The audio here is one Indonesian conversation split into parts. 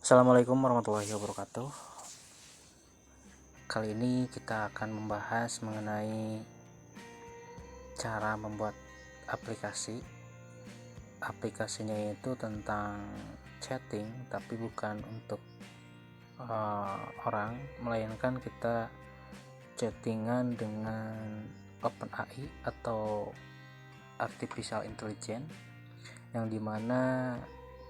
Assalamualaikum warahmatullahi wabarakatuh. Kali ini kita akan membahas mengenai cara membuat aplikasi. Aplikasinya itu tentang chatting, tapi bukan untuk orang, melainkan kita chattingan dengan OpenAI atau Artificial Intelligence, yang dimana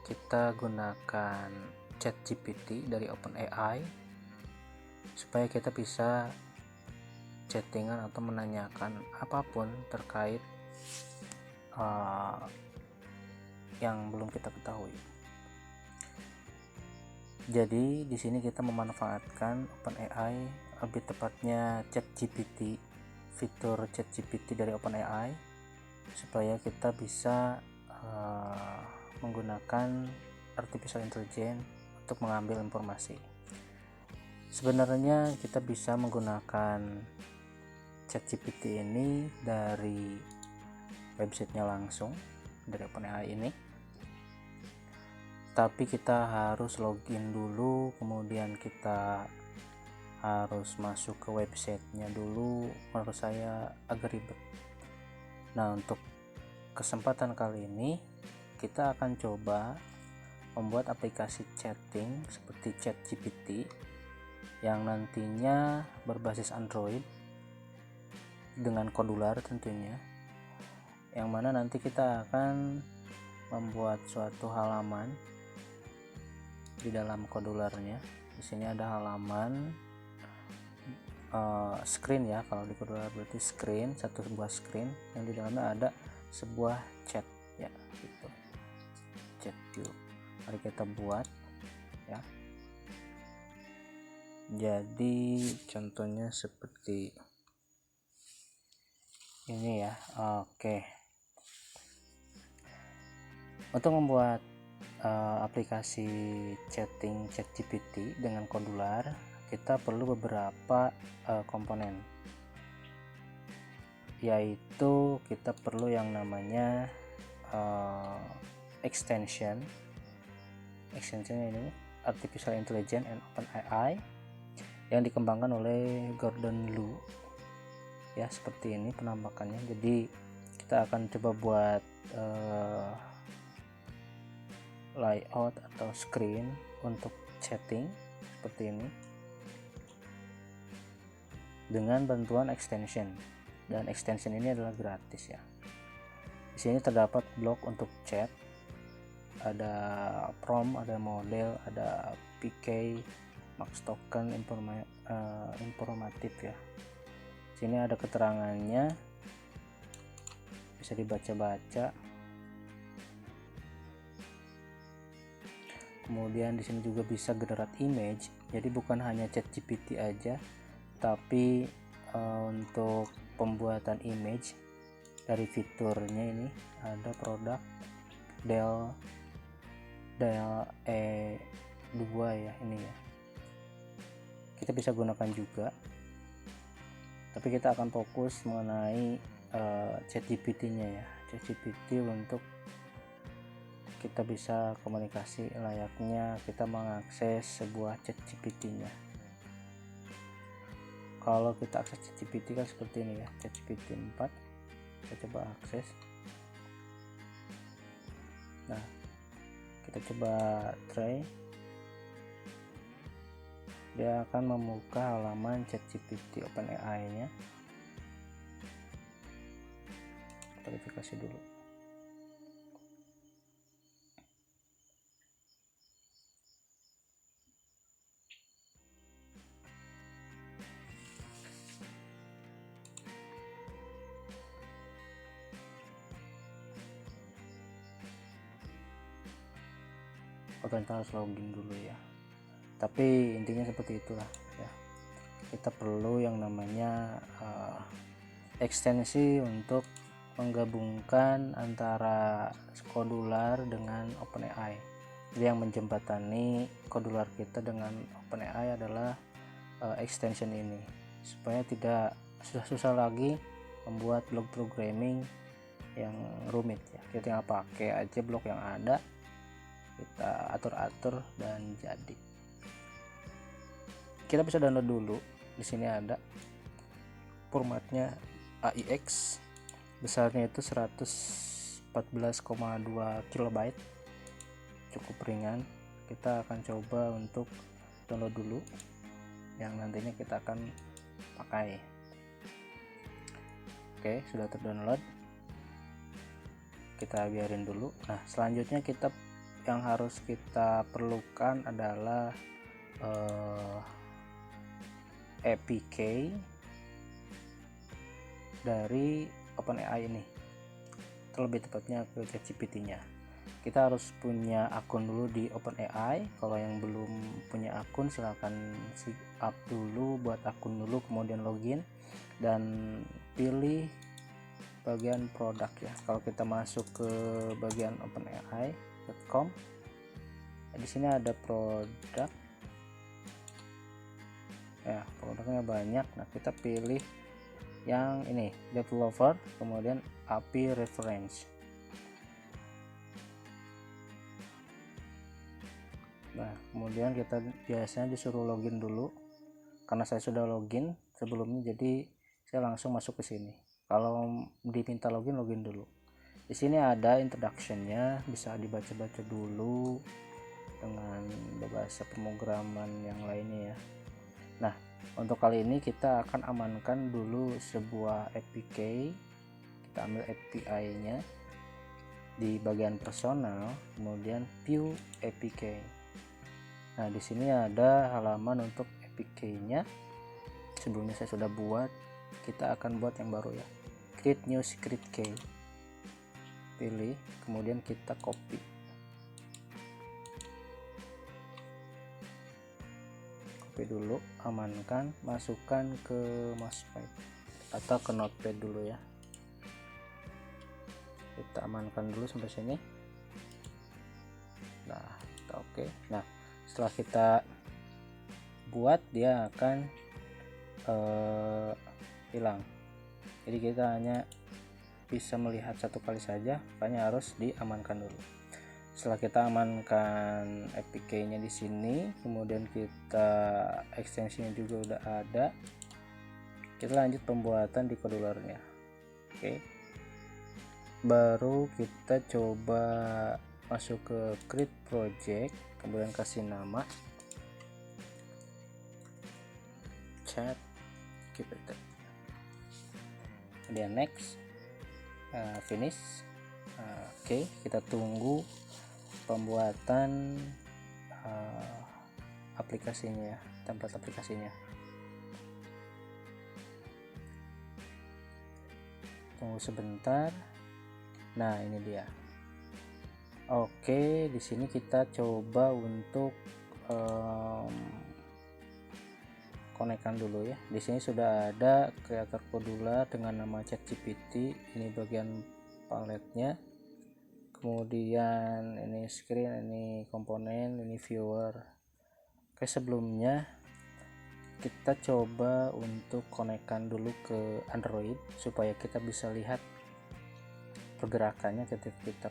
kita gunakan ChatGPT dari OpenAI supaya kita bisa chattingan atau menanyakan apapun terkait yang belum kita ketahui. Jadi di sini kita memanfaatkan OpenAI, lebih tepatnya ChatGPT, fitur ChatGPT dari OpenAI, supaya kita bisa menggunakan Artificial Intelligence untuk mengambil informasi. Sebenarnya kita bisa menggunakan ChatGPT ini dari websitenya langsung dari OpenAI ini, tapi kita harus login dulu, kemudian kita harus masuk ke websitenya dulu. Menurut saya agak ribet. Nah, untuk kesempatan kali ini kita akan coba membuat aplikasi chatting seperti ChatGPT yang nantinya berbasis Android dengan Kodular tentunya, yang mana nanti kita akan membuat suatu halaman di dalam Kodularnya. Di sini ada halaman screen ya, kalau di Kodular berarti screen, satu sebuah screen yang di dalamnya ada sebuah chat ya, gitu. Chat view. Mari kita buat ya. Jadi contohnya seperti ini ya. Oke. Untuk membuat aplikasi chatting ChatGPT dengan Kodular, kita perlu beberapa komponen, yaitu kita perlu yang namanya extension ini Artificial Intelligence and OpenAI yang dikembangkan oleh Gordon Liu ya, seperti ini penampakannya. Jadi kita akan coba buat layout atau screen untuk chatting seperti ini dengan bantuan extension, dan extension ini adalah gratis ya. Di sini terdapat blok untuk chat, ada prompt, ada model, ada PK, max token, informatif ya. Sini ada keterangannya, bisa dibaca-baca. Kemudian di sini juga bisa generate image. Jadi bukan hanya ChatGPT aja, tapi untuk pembuatan image dari fiturnya ini ada produk Dell E2 ya, ini ya. Kita bisa gunakan juga, tapi kita akan fokus mengenai ChatGPT-nya ya. ChatGPT untuk kita bisa komunikasi layaknya kita mengakses sebuah ChatGPT-nya. Kalau kita akses ChatGPT kan seperti ini ya, ChatGPT 4. Kita coba akses. Nah, kita coba try. Dia akan membuka halaman ChatGPT OpenAI-nya. Kita verifikasi dulu. Kita harus login dulu ya, tapi intinya seperti itulah ya. Kita perlu yang namanya ekstensi untuk menggabungkan antara Kodular dengan OpenAI. Jadi yang menjembatani Kodular kita dengan OpenAI adalah extension ini, supaya tidak susah-susah lagi membuat blok programming yang rumit ya. Kita tinggal pakai aja blok yang ada, kita atur-atur dan jadi. Kita bisa download dulu. Di sini ada formatnya AIX, besarnya itu 114,2 KB, cukup ringan. Kita akan coba untuk download dulu yang nantinya kita akan pakai. Oke, sudah terdownload, kita biarin dulu. Nah, selanjutnya yang harus kita perlukan adalah APK dari OpenAI ini, terlebih tepatnya ke ChatGPT-nya. Kita harus punya akun dulu di OpenAI. Kalau yang belum punya akun, silahkan sign up dulu, buat akun dulu, kemudian login dan pilih bagian produk ya. Kalau kita masuk ke bagian openai.com, di sini ada produk ya, produknya banyak. Nah, kita pilih yang ini, developer, kemudian API reference. Nah, kemudian kita biasanya disuruh login dulu. Karena saya sudah login sebelumnya, jadi saya langsung masuk ke sini. Kalau diminta login dulu. Di sini ada introduction-nya, bisa dibaca-baca dulu dengan bahasa pemrograman yang lainnya ya. Nah, untuk kali ini kita akan amankan dulu sebuah APK. Kita ambil API-nya di bagian personal, kemudian view APK. Nah, di sini ada halaman untuk APK-nya. Sebelumnya saya sudah buat, kita akan buat yang baru ya. Create new script key. Pilih, kemudian kita copy. Copy dulu, amankan, masukkan ke Mousepad atau ke Notepad dulu ya. Kita amankan dulu sampai sini. Nah, oke. Nah, setelah kita buat, dia akan hilang. Jadi kita hanya bisa melihat satu kali saja, makanya harus diamankan dulu. Setelah kita amankan APK-nya di sini, kemudian kita ekstensinya juga udah ada, kita lanjut pembuatan decodernya. Oke, baru kita coba masuk ke create project, kemudian kasih nama ChatGPT, kemudian next, finish. Oke, kita tunggu pembuatan aplikasinya ya, template aplikasinya. Tunggu sebentar. Nah, ini dia. Oke, di sini kita coba untuk konekkan dulu ya. Di sini sudah ada creator modular dengan nama ChatGPT. Ini bagian paletnya. Kemudian ini screen, ini komponen, ini viewer. Oke, sebelumnya kita coba untuk konekkan dulu ke Android supaya kita bisa lihat pergerakannya ketika kita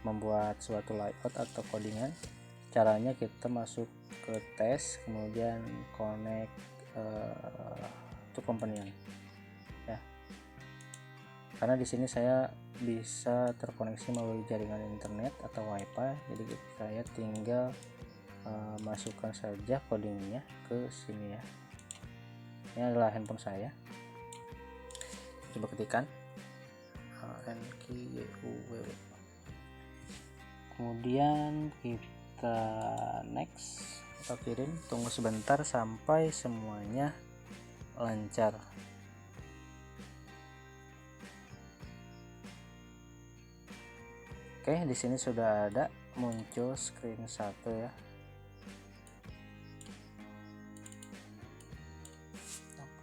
membuat suatu layout atau codingan. Caranya kita masuk ke tes, kemudian connect to companion ya, karena di sini saya bisa terkoneksi melalui jaringan internet atau wifi. Jadi saya tinggal masukkan saja codingnya ke sini ya. Ini adalah handphone saya, coba ketikkan NQYUW, kemudian kita next atau kirim. Tunggu sebentar sampai semuanya lancar. Oke, di sini sudah ada muncul screen 1 ya.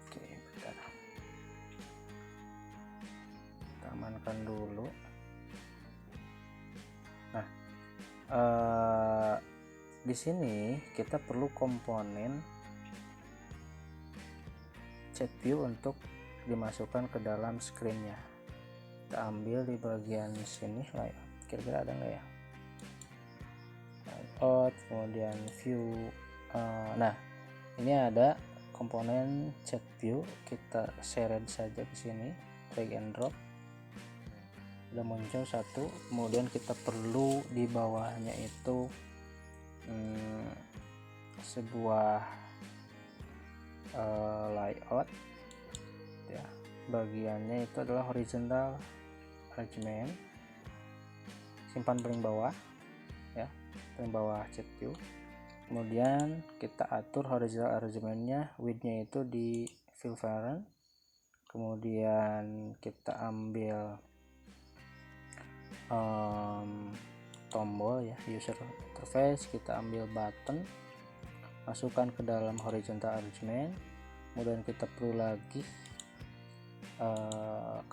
Oke, bentar. Kita amankan dulu. Nah, di sini kita perlu komponen chat view untuk dimasukkan ke dalam screennya. Kita ambil di bagian sini lah ya. Kira-kira ada nggak ya? layout, kemudian view. Nah, ini ada komponen chat view, kita share saja ke sini, drag and drop, udah muncul satu. Kemudian kita perlu di bawahnya itu sebuah layout ya, bagiannya itu adalah horizontal arrangement, simpan paling bawah ya, paling bawah chat view. Kemudian kita atur horizontal arrangementnya, widthnya itu di fill parent. Kemudian kita ambil tombol ya, user interface, kita ambil button, masukkan ke dalam horizontal arrangement. Kemudian kita perlu lagi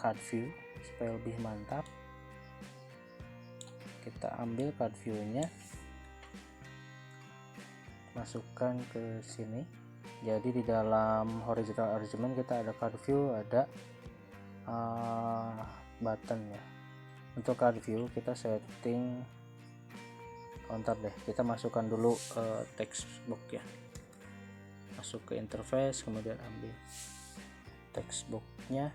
card view supaya lebih mantap. Kita ambil card view nya, masukkan ke sini. Jadi di dalam horizontal arrangement kita ada card view, ada button ya. Untuk card view kita setting counter deh, kita masukkan dulu text box ya, masuk ke interface, kemudian ambil text box nya,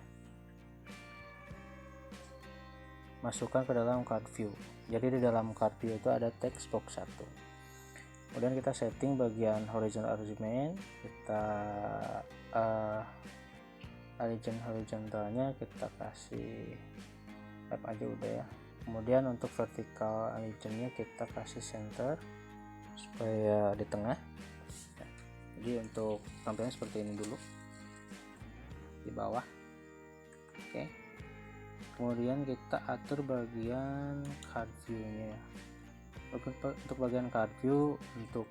masukkan ke dalam card view. Jadi di dalam card view itu ada text box 1. Kemudian kita setting bagian horizontal arrangement, kita horizontalnya kita kasih tab aja udah ya. Kemudian untuk vertical alignmentnya kita kasih center supaya di tengah. Jadi untuk tampilannya seperti ini dulu di bawah. Oke. Kemudian kita atur bagian card view-nya. Untuk bagian card view, untuk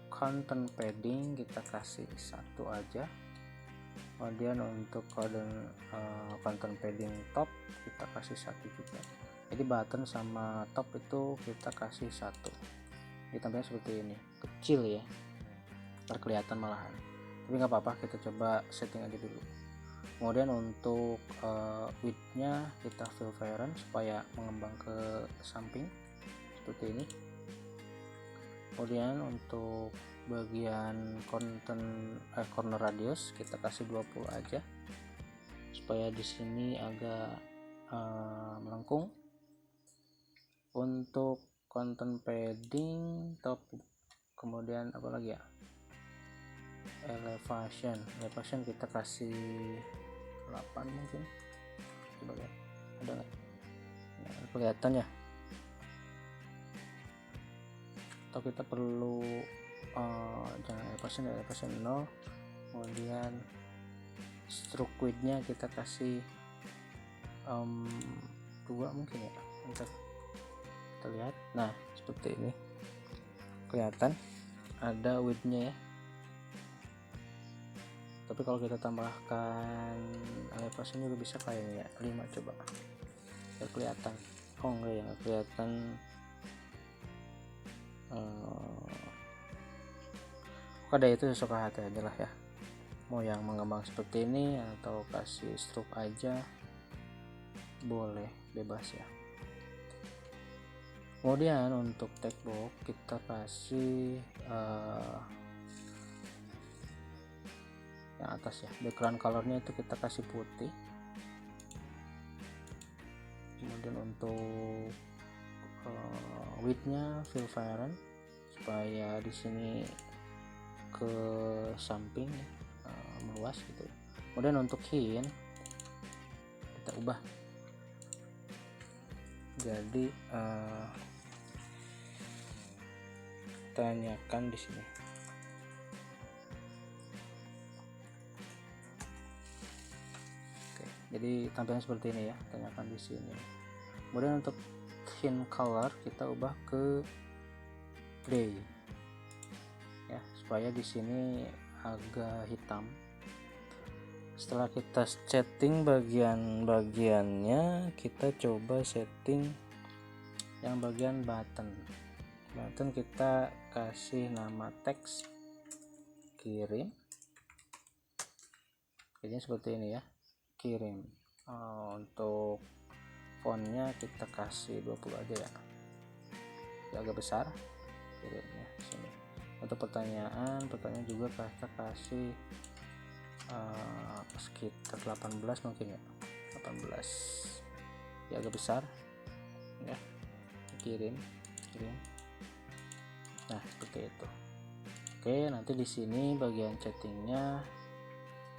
content padding kita kasih 1 aja. Kemudian untuk content padding top kita kasih 1 juga. Jadi button sama top itu kita kasih 1. Jadi tampilnya seperti ini, kecil ya, terkelihatan malahan, tapi nggak apa-apa, kita coba setting aja dulu. Kemudian untuk width-nya kita fill parent supaya mengembang ke samping seperti ini. Kemudian untuk bagian corner radius kita kasih 20 aja supaya di sini agak melengkung. Untuk content padding top, kemudian apa lagi ya, elevation kita kasih 8 mungkin, coba lihat ada nggak, nah, kelihatan ya, atau kita perlu jangan elevation 0. Kemudian stroke width-nya kita kasih 2 mungkin ya, untuk kita lihat. Nah seperti ini, kelihatan ada width-nya ya, tapi kalau kita tambahkan elevation juga bisa kayaknya ya, 5 coba biar kelihatan. Oh enggak ya, kelihatan. Pada itu sesuka hati aja lah ya, mau yang mengembang seperti ini atau kasih stroke aja boleh, bebas ya. Kemudian untuk text box kita kasih yang atas ya, background colornya itu kita kasih putih. Kemudian untuk width-nya fill parent supaya di sini ke samping meluas gitu. Kemudian untuk hint kita ubah jadi tanyakan di sini. Oke, jadi tampilan seperti ini ya, tanyakan di sini. Kemudian untuk hint color kita ubah ke gray ya, supaya di sini agak hitam. Setelah kita setting bagian-bagiannya, kita coba setting yang bagian button kita kasih nama teks kirim, jadi seperti ini ya, kirim. Untuk fontnya kita kasih 20 aja ya, agak besar. kirimnya sini. Untuk pertanyaan juga kita kasih sekitar 18 mungkin ya, 18 ya, agak besar ya. Kirim. Nah seperti itu. Oke, nanti di sini bagian chattingnya,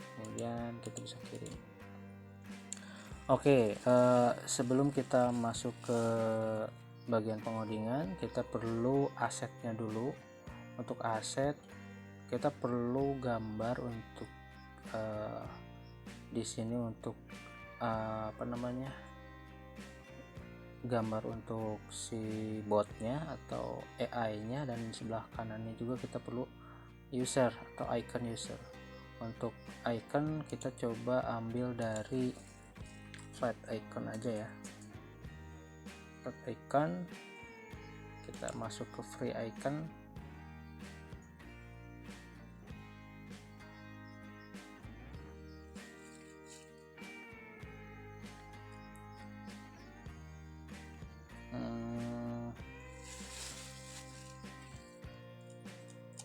kemudian kita bisa kirim. Oke, sebelum kita masuk ke bagian pengodingan, kita perlu asetnya dulu. Untuk aset kita perlu gambar untuk di sini untuk gambar untuk si botnya atau AI-nya, dan di sebelah kanannya juga kita perlu user atau icon user. Untuk icon kita coba ambil dari flat icon aja ya. Flat icon, kita masuk ke free icon.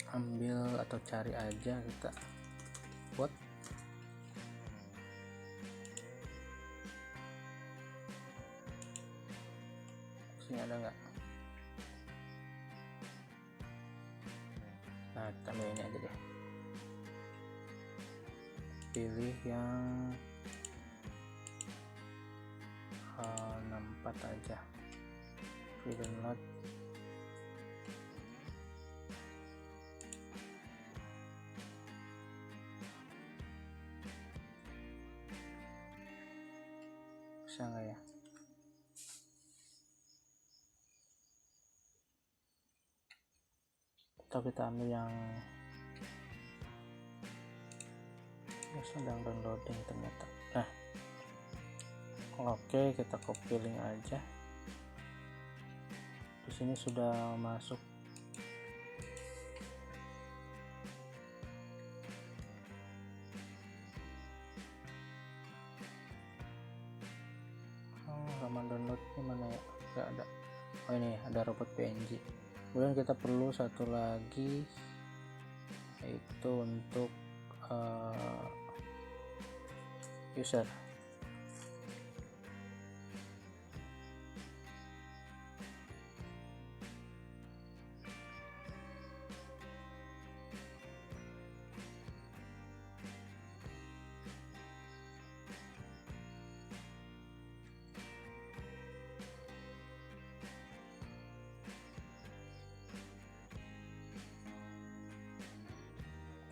Ambil atau cari aja kita buat sini, ada nggak? Nah kita ambil ini aja deh, pilih yang 64 aja, free download. Bisa nggak ya? Atau kita ambil yang sedang downloading ternyata. Nah oke, kita copy link aja. Di sini sudah masuk. Halaman downloadnya mana ya? Gak ada. Oh ini ada robot PNG. Kemudian kita perlu satu lagi, yaitu untuk user.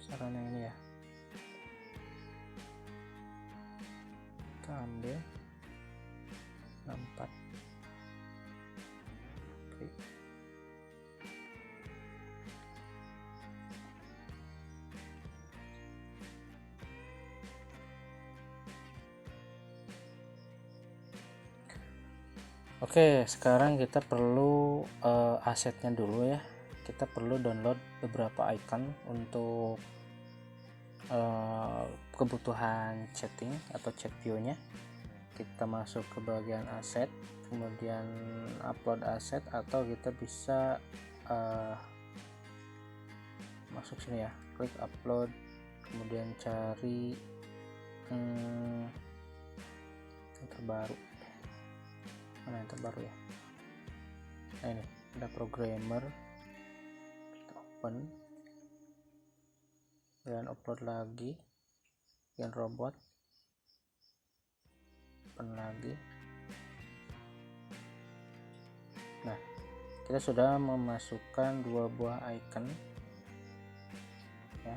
Caranya ini ya, kita ambil 64. Oke. Oke, sekarang kita perlu asetnya dulu ya. Kita perlu download beberapa icon untuk kebutuhan chatting atau chat view-nya. Kita masuk ke bagian aset, kemudian upload aset, atau kita bisa masuk sini ya, klik upload, kemudian cari yang terbaru. Mana yang terbaru ya? Nah ini ada programmer, kita open dan upload lagi, dan robot open lagi. Nah kita sudah memasukkan dua buah icon ya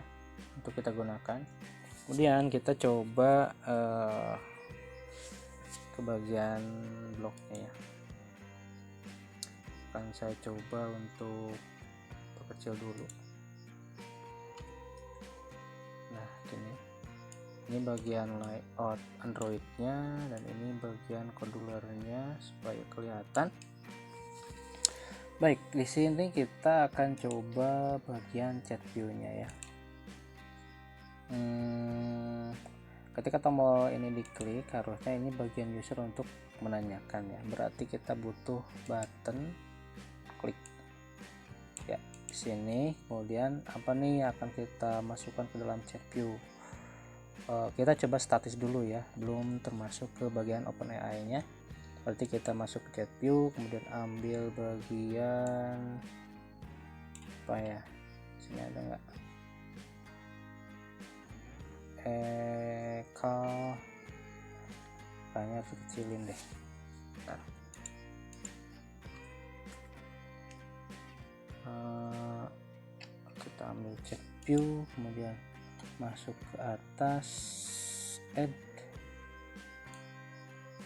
untuk kita gunakan. Kemudian kita coba ke bagian bloknya ya. Akan saya coba untuk perkecil dulu. Nah ini bagian layout Androidnya, dan ini bagian controllernya supaya kelihatan. Baik, di sini kita akan coba bagian chat view-nya ya. Ketika tombol ini diklik, harusnya ini bagian user untuk menanyakan ya. Berarti kita butuh button klik ya. ke sini, kemudian apa nih akan kita masukkan ke dalam chat view. Kita coba statis dulu ya, belum termasuk ke bagian OpenAI nya. Berarti kita masuk ke chat view, kemudian ambil bagian apa ya, sini ada nggak, kayaknya kecilin deh. Bentar. Kita ambil chat view, kemudian masuk ke atas, add,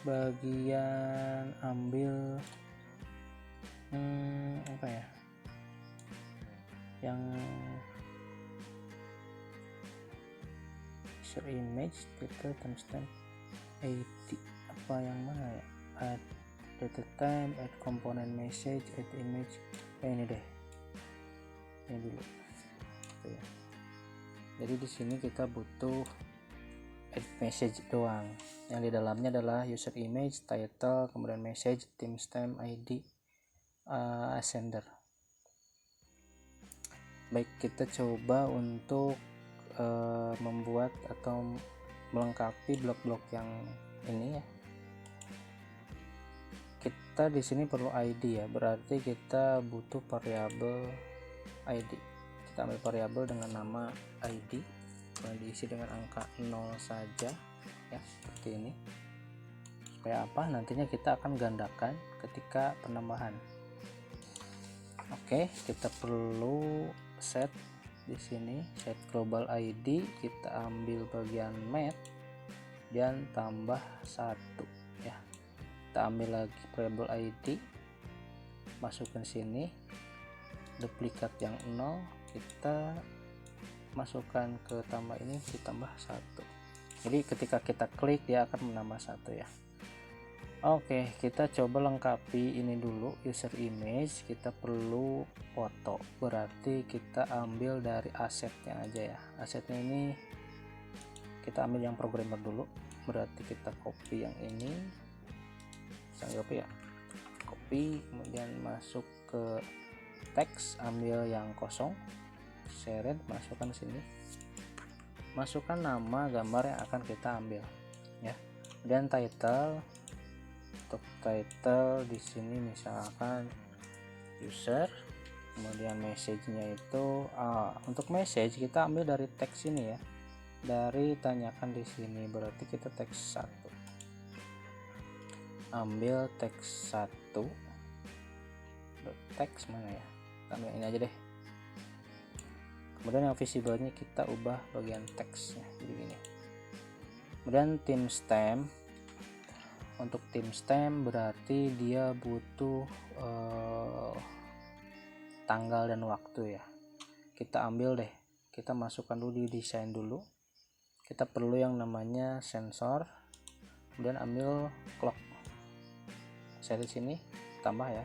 bagian ambil apa ya, yang share image, title, timestamp, ID, apa yang mana ya, add data time, add component message, add image, ini deh, ini dulu. Oke ya. Jadi di sini kita butuh add message doang, yang di dalamnya adalah user image, title, kemudian message, timestamp, ID, sender. Baik, kita coba untuk membuat atau melengkapi blok-blok yang ini ya. Kita di sini perlu ID ya, berarti kita butuh variabel ID. Kita ambil variabel dengan nama ID, yang diisi dengan angka 0 saja ya, seperti ini. Supaya apa? Nantinya kita akan gandakan ketika penambahan. Oke, kita perlu set di sini, set global ID, kita ambil bagian math dan tambah 1 ya. Kita ambil lagi variable ID, masukkan sini, duplikat yang 0, kita masukkan ke tambah ini, ditambah 1. Jadi ketika kita klik dia akan menambah 1 ya. Oke, kita coba lengkapi ini dulu, user image. Kita perlu foto, berarti kita ambil dari asetnya aja ya. Asetnya ini kita ambil yang programmer dulu, berarti kita copy yang ini, sanggup ya, copy, kemudian masuk ke teks, ambil yang kosong, shared, masukkan sini, masukkan nama gambar yang akan kita ambil ya. Dan title, untuk title di sini misalkan user, kemudian message-nya itu untuk message kita ambil dari teks ini ya, dari tanyakan di sini, berarti kita teks 1, ambil teks 1, teks mana ya, ambil ini aja deh. Kemudian yang visible-nya kita ubah bagian teksnya jadi gini. Kemudian timestamp, untuk timestamp berarti dia butuh tanggal dan waktu ya. Kita ambil deh, kita masukkan dulu di desain dulu. Kita perlu yang namanya sensor, kemudian ambil clock, saya di sini tambah ya.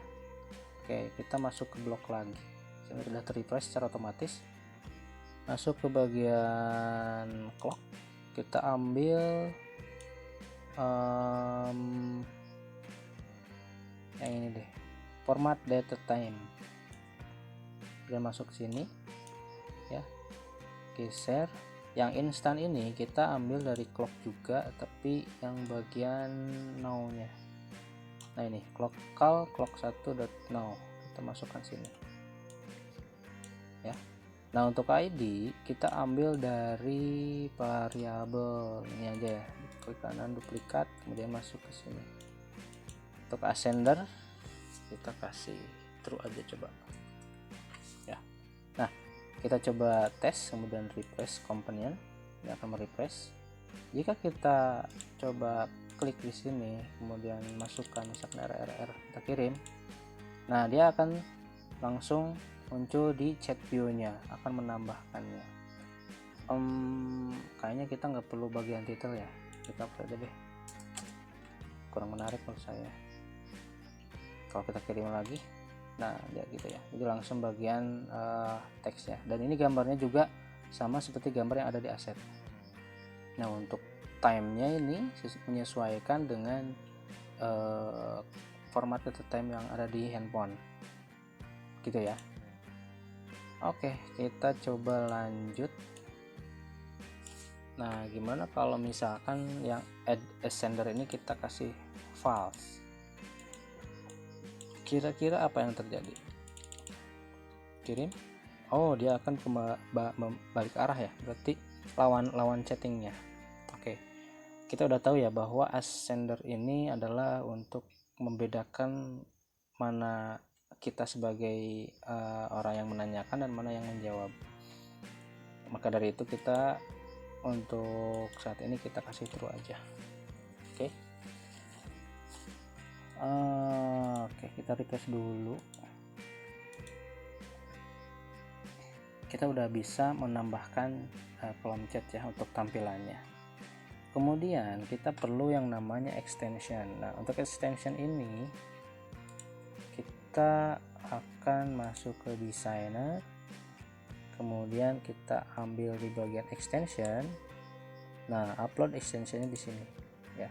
Oke, kita masuk ke blok lagi, ini sudah terrefresh secara otomatis. Masuk ke bagian clock, kita ambil yang ini deh, format data time, dan masuk sini ya, geser. Yang instan ini kita ambil dari clock juga, tapi yang bagian now nya. Nah ini clock call clock 1.now, kita masukkan sini ya. Nah untuk ID kita ambil dari variabel ini aja ya, klik kanan, duplikat, kemudian masuk ke sini. Untuk ascender kita kasih true aja coba ya. Nah kita coba tes, kemudian refresh companion, ini akan merefresh. Jika kita coba klik di sini, kemudian masukkan misalkan RRR, kita kirim, nah dia akan langsung muncul di chat view-nya, akan menambahkannya. Kayaknya kita nggak perlu bagian title ya, kita hapus aja deh, kurang menarik menurut saya. Kalau kita kirim lagi, nah ya gitu ya, jadi langsung bagian teksnya. Dan ini gambarnya juga sama seperti gambar yang ada di aset. Nah untuk time-nya ini menyesuaikan dengan format data time yang ada di handphone gitu ya. Oke, kita coba lanjut. Nah, gimana kalau misalkan yang add sender ini kita kasih false? Kira-kira apa yang terjadi? Kirim. Oh, dia akan balik arah ya, berarti lawan chattingnya. Oke, kita udah tahu ya bahwa sender ini adalah untuk membedakan mana kita sebagai orang yang menanyakan dan mana yang menjawab. Maka dari itu kita untuk saat ini kita kasih true aja. Oke. Oke, kita refresh dulu. Kita udah bisa menambahkan kolom chat ya untuk tampilannya. Kemudian kita perlu yang namanya extension. Nah, untuk extension ini kita akan masuk ke designer, kemudian kita ambil di bagian extension. Nah, upload extensionnya di sini ya.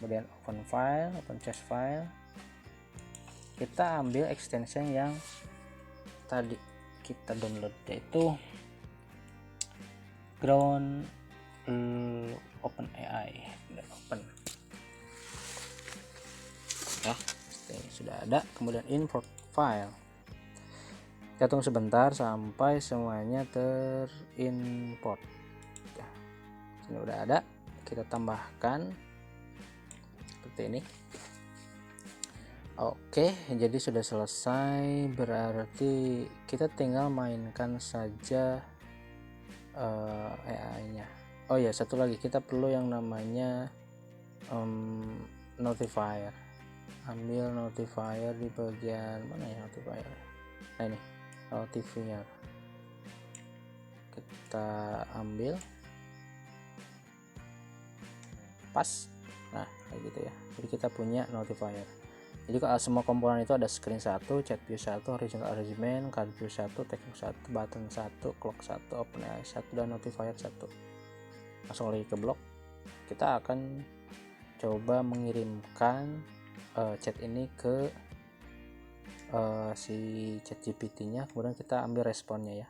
Kemudian open file, open change file. Kita ambil extension yang tadi kita download, yaitu ground open AI. Open ya, ini sudah ada. Kemudian import file, kita tunggu sebentar sampai semuanya terimport ya. Ini udah ada, kita tambahkan seperti ini. Oke, jadi sudah selesai, berarti kita tinggal mainkan saja AI-nya. Oh ya, satu lagi kita perlu yang namanya notifier. Ambil notifier di bagian mana ya notifier? Nah ini notifier, kita ambil pas. Nah kayak gitu ya, jadi kita punya notifier. Jadi kalau semua komponen itu ada screen 1, chat view 1, horizontal arrangement, card view 1, text 1, button 1, clock 1, open AI 1, dan notifier 1. Langsung lagi ke blog. Kita akan coba mengirimkan chat ini ke si chat GPT nya, kemudian kita ambil responnya ya.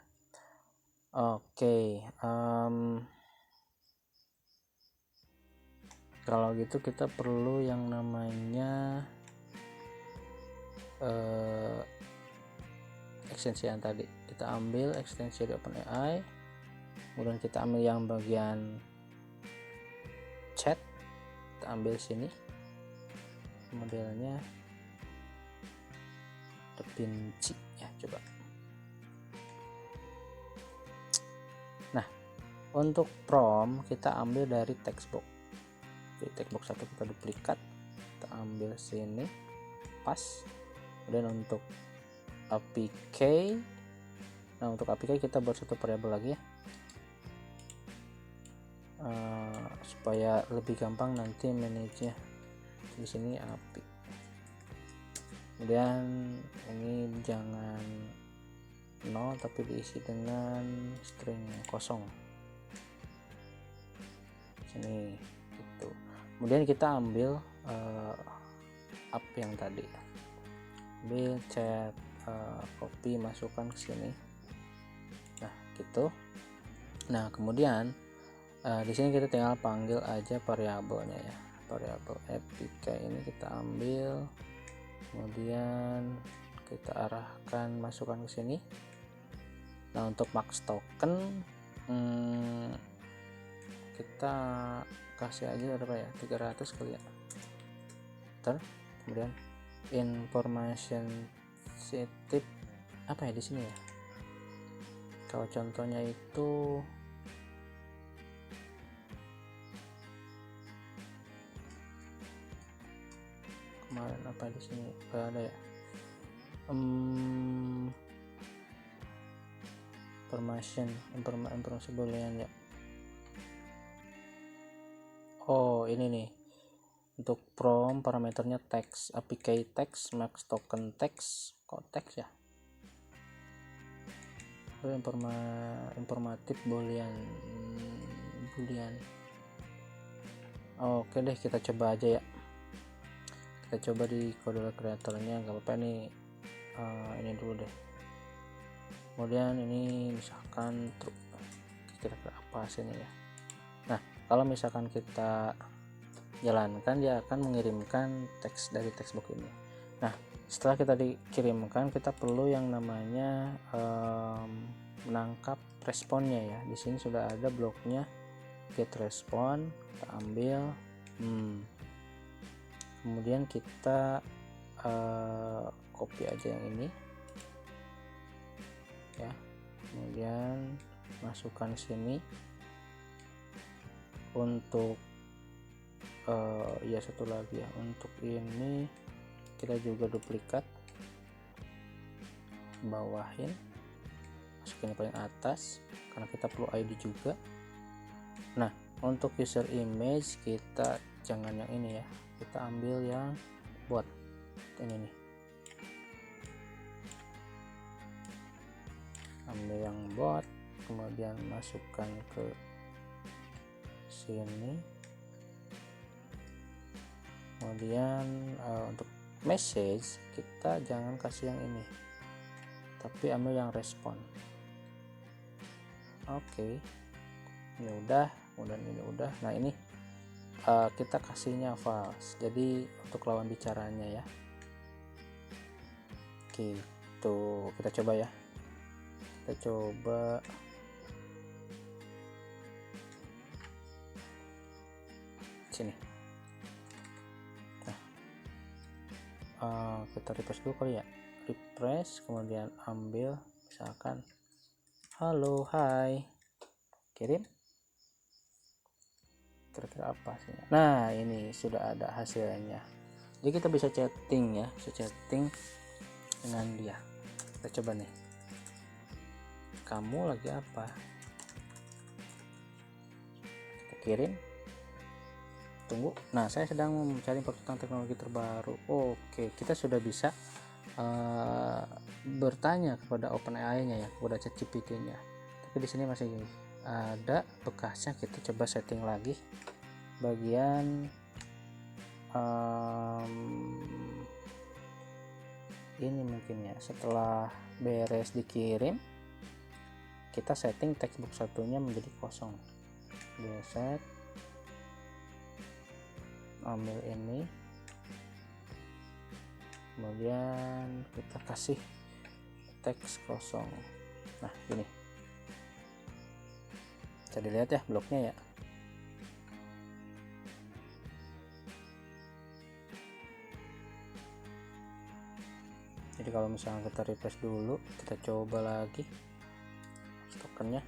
Oke, kalau gitu kita perlu yang namanya ekstensi yang tadi. Kita ambil ekstensi dari OpenAI, kemudian kita ambil yang bagian chat, kita ambil sini modelnya DaVinci ya, coba. Nah, untuk prompt kita ambil dari textbox. Di textbox 1 kita duplikat, kita ambil sini, pas. Kemudian untuk APK, nah untuk APK kita buat satu variabel lagi ya, supaya lebih gampang nanti manage nya. Di sini API, kemudian ini jangan 0 tapi diisi dengan string kosong sini gitu. Kemudian kita ambil up yang tadi, ambil chat, copy, masukkan ke sini. Nah gitu. Nah kemudian di sini kita tinggal panggil aja variabelnya ya, variabel APK ini kita ambil, kemudian kita arahkan, masukkan ke sini. Nah untuk max token kita kasih aja berapa ya, 300 kali ya. Kemudian information sensitive apa ya di sini ya, kalau contohnya itu kemarin apa di sini ada ya, informasi boolean ya. Oh ini nih, untuk prompt parameternya text, APK text, max token text, kok text ya, informatif boolean. Oke deh, kita coba aja ya, kita coba di kode kreatornya, nggak apa-apa nih, ini dulu deh. kemudian ini misalkan true, kira-kira apa hasilnya ya. Nah kalau misalkan kita jalankan, dia akan mengirimkan teks dari textbox ini. Nah setelah kita dikirimkan, kita perlu yang namanya menangkap responnya ya. Di sini sudah ada bloknya get respon, kita ambil, kemudian kita copy aja yang ini ya, kemudian masukkan sini. Untuk ya satu lagi ya, untuk ini kita juga duplikat, bawahin, masukin paling atas karena kita perlu ID juga. Nah untuk user image kita jangan yang ini ya, kita ambil yang bot ini nih, ambil yang bot, kemudian masukkan ke sini. Kemudian untuk message kita jangan kasih yang ini, tapi ambil yang respon. Oke, ini udah, kemudian ini udah. Nah ini kita kasihnya false, jadi untuk lawan bicaranya ya. Gitu, kita coba ya, kita coba. Sini. Nah, kita refresh dulu kali ya, refresh, kemudian ambil misalkan halo, hai, kirim, kira-kira apa hasilnya. Nah ini sudah ada hasilnya, jadi kita bisa chatting ya, bisa chatting dengan dia. Kita coba nih, kamu lagi apa, kita kirim, tunggu. Nah saya sedang mencari tentang teknologi terbaru. Oke, kita sudah bisa bertanya kepada OpenAI nya ya, kepada ChatGPT nya, tapi di sini masih ada bekasnya. Kita coba setting lagi bagian ini mungkin ya. Setelah beres dikirim, kita setting textbook satunya menjadi kosong. Set, ambil ini, kemudian kita kasih teks kosong. Nah gini, bisa dilihat ya bloknya ya. Jadi kalau misalnya kita refresh dulu, kita coba lagi tokennya,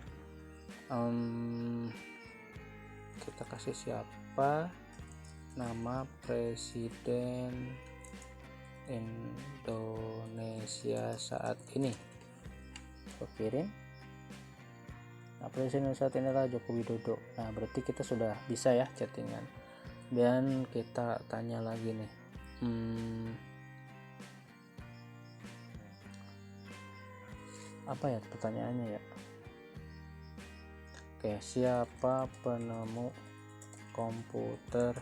kita kasih siapa, nama presiden Indonesia saat ini, kita kirim. Nah presiden saat ini adalah Joko Widodo. Nah berarti kita sudah bisa ya chattingan. Dan kita tanya lagi nih, apa ya pertanyaannya ya. Oke, siapa penemu komputer,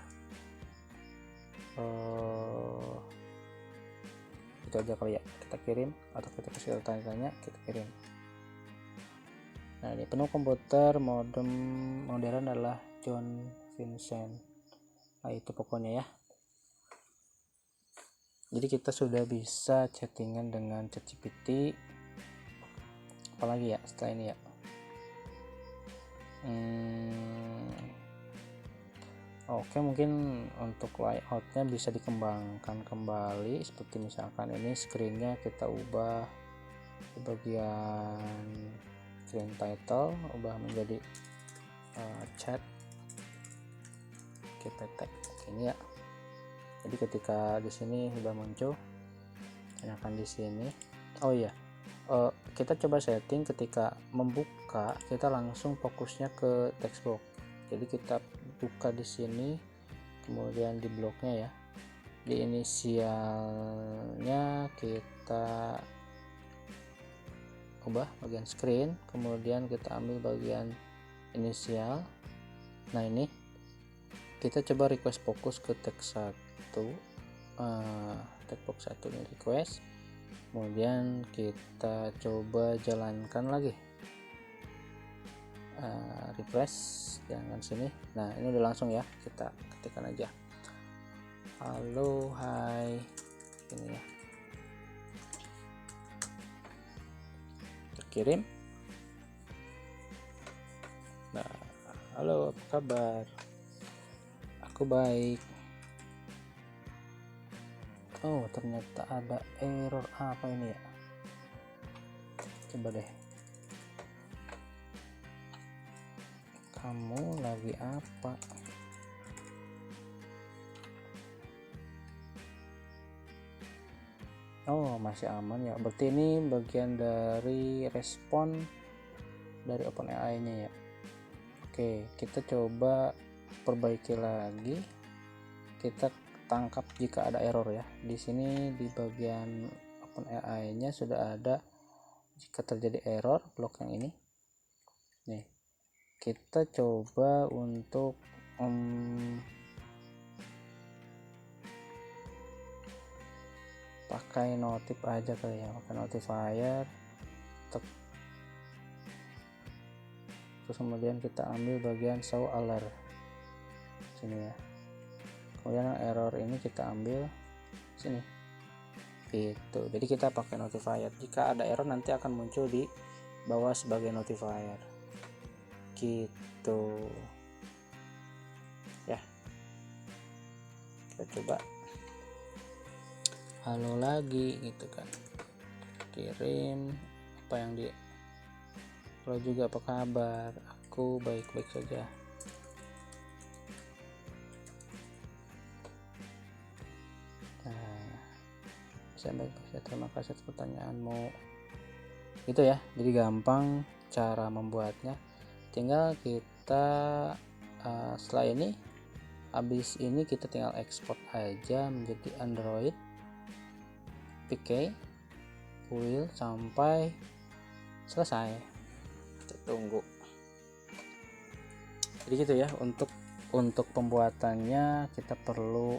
itu aja kali ya, kita kirim atau kita kasih tanya-tanya, kita kirim. Nah ini penemu komputer modern adalah John Vincent. Nah itu pokoknya ya. Jadi kita sudah bisa chattingan dengan ChatGPT. Apalagi ya setelah ini ya, oke, mungkin untuk layoutnya bisa dikembangkan kembali, seperti misalkan ini screennya kita ubah di bagian screen title, ubah menjadi chat GPT ini ya. Jadi ketika di sini sudah muncul, tanyakan di sini. Oh iya, kita coba setting ketika membuka, kita langsung fokusnya ke textbox. Jadi kita buka di sini, kemudian di bloknya ya, di inisialnya kita ubah bagian screen, kemudian kita ambil bagian inisial. Nah ini kita coba request fokus ke teks 1, textbox 1 ini request, kemudian kita coba jalankan lagi, refresh jangan sini. Nah ini udah langsung ya, kita ketikkan aja halo hai ini ya, terkirim. Nah halo apa kabar, aku baik. Oh ternyata ada error apa ini ya, coba deh, kamu lagi apa? Oh masih aman ya, berarti ini bagian dari respon dari OpenAI nya ya. Oke, kita coba perbaiki lagi, kita tangkap jika ada error ya. Di sini di bagian OpenAI nya sudah ada jika terjadi error blok yang ini nih. Kita coba untuk pakai notif aja kali ya, pakai notifier, terus kemudian kita ambil bagian show alert sini ya, kemudian error ini kita ambil sini gitu. Jadi kita pakai notifier, jika ada error nanti akan muncul di bawah sebagai notifier gitu ya. Kita coba halo lagi gitu kan, kirim apa yang dia, halo juga apa kabar, aku baik-baik saja. Nah saya baik-baik saja, terima kasih atas pertanyaanmu gitu ya. Jadi gampang cara membuatnya, tinggal kita setelah ini, habis ini kita tinggal ekspor aja menjadi Android PK full sampai selesai, kita tunggu. Jadi gitu ya, untuk pembuatannya kita perlu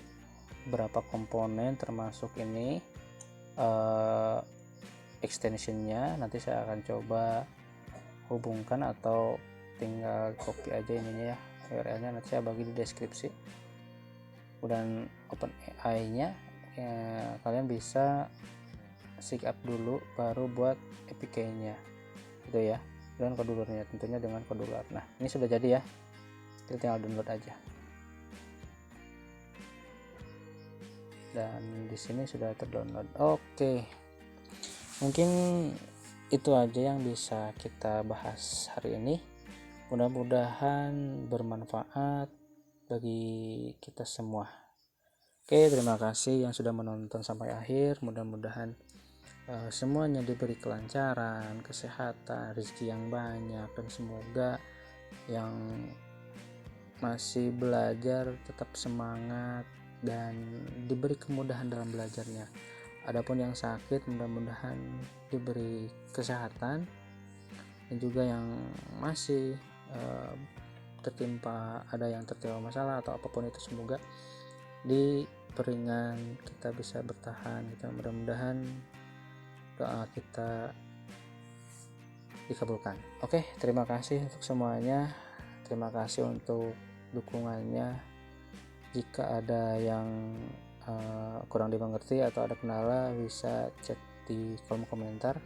beberapa komponen, termasuk ini extensionnya. Nanti saya akan coba hubungkan atau tinggal copy aja ininya ya, URL-nya nanti saya bagi di deskripsi. Dan OpenAI nya ya, kalian bisa sign up dulu baru buat APK nya gitu ya, dengan kode luarnya tentunya dengan kode luar. Nah ini sudah jadi ya, kita tinggal download aja, dan di sini sudah terdownload. Oke, mungkin itu aja yang bisa kita bahas hari ini, mudah-mudahan bermanfaat bagi kita semua. Oke, terima kasih yang sudah menonton sampai akhir. Mudah-mudahan semuanya diberi kelancaran, kesehatan, rezeki yang banyak, dan semoga yang masih belajar tetap semangat dan diberi kemudahan dalam belajarnya. Adapun yang sakit mudah-mudahan diberi kesehatan, dan juga yang masih ada yang tertimpa masalah atau apapun itu, semoga di peringan kita bisa bertahan. Kita mudah-mudahan doa kita dikabulkan. Oke, terima kasih untuk semuanya, terima kasih untuk dukungannya. Jika ada yang kurang dimengerti atau ada kendala, bisa chat di kolom komentar.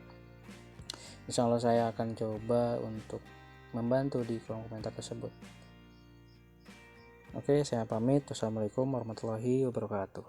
Insya Allah saya akan coba untuk membantu di kolom komentar tersebut. Oke, saya pamit. Wassalamualaikum warahmatullahi wabarakatuh.